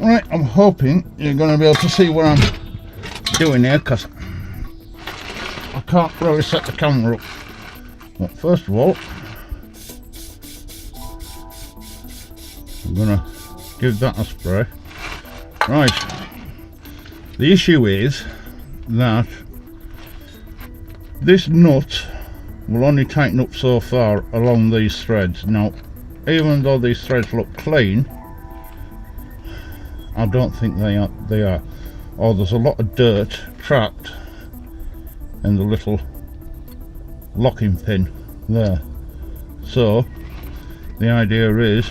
Right, I'm hoping you're going to be able to see what I'm doing here, because I can't really set the camera up. But first of all, I'm going to give that a spray. Right, the issue is that this nut will only tighten up so far along these threads. Now, even though these threads look clean, I don't think they are. Oh, there's a lot of dirt trapped in the little locking pin there. So the idea is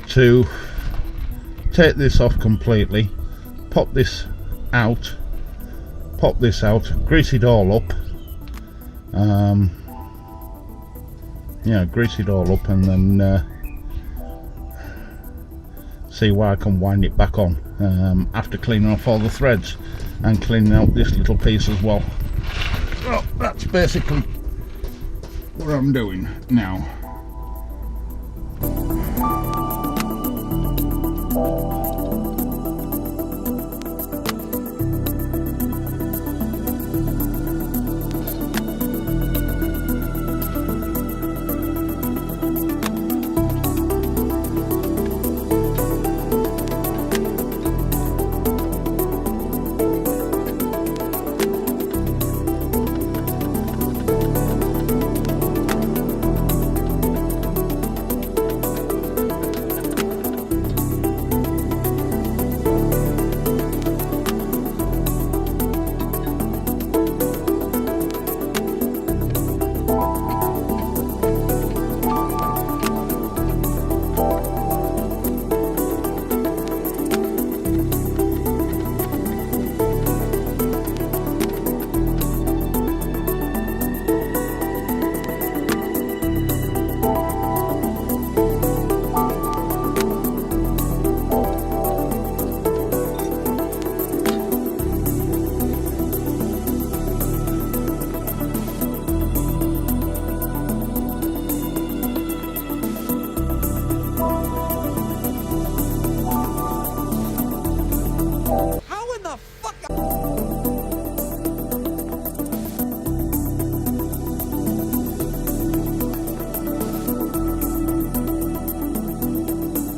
to take this off completely, pop this out, grease it all up, yeah, grease it all up, and then see why I can wind it back on after cleaning off all the threads and cleaning out this little piece as well. Well, that's basically what I'm doing now.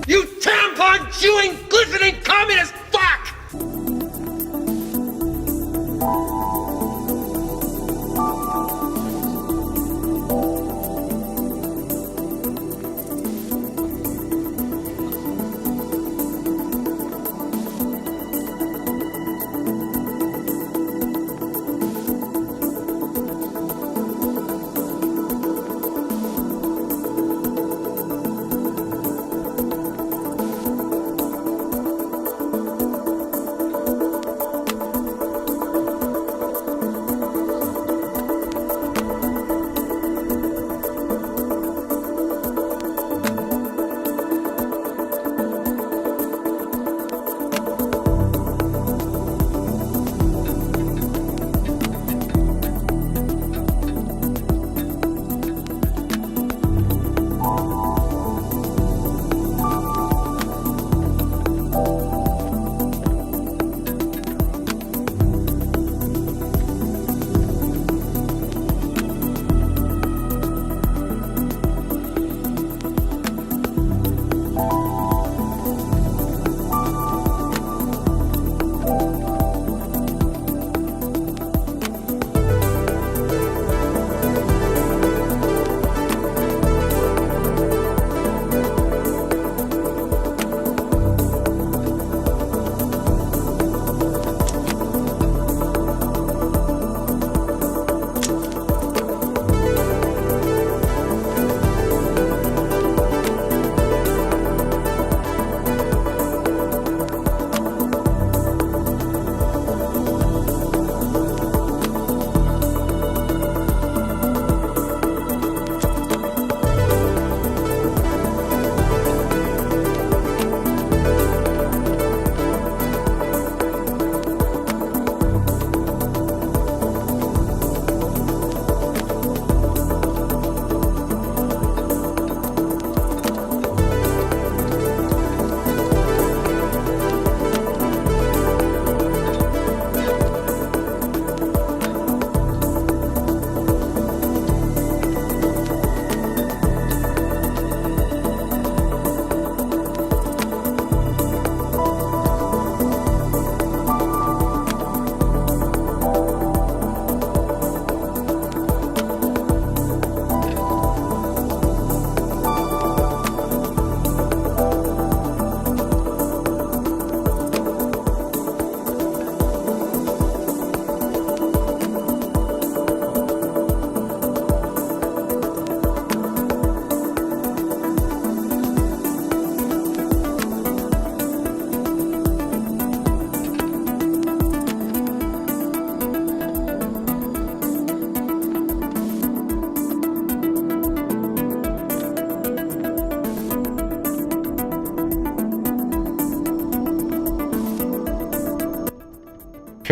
You tampon chewing, glistening communist fuck!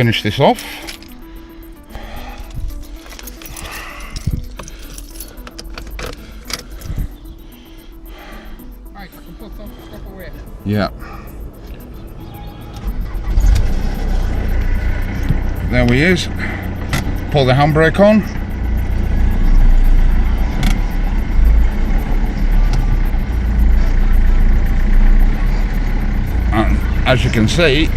finish this off. Right, I can put some stuff away. Yeah. There he is. Pull the handbrake on. And as you can see,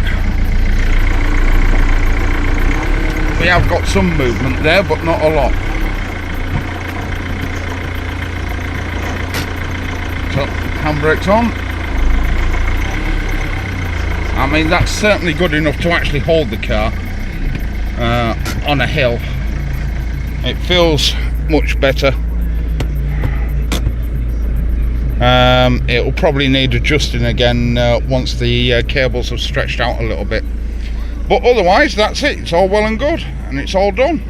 we have got some movement there, but not a lot. So, handbrake's on. I mean, that's certainly good enough to actually hold the car on a hill. It feels much better. It'll probably need adjusting again once the cables have stretched out a little bit. But otherwise, that's it. It's all well and good, and it's all done.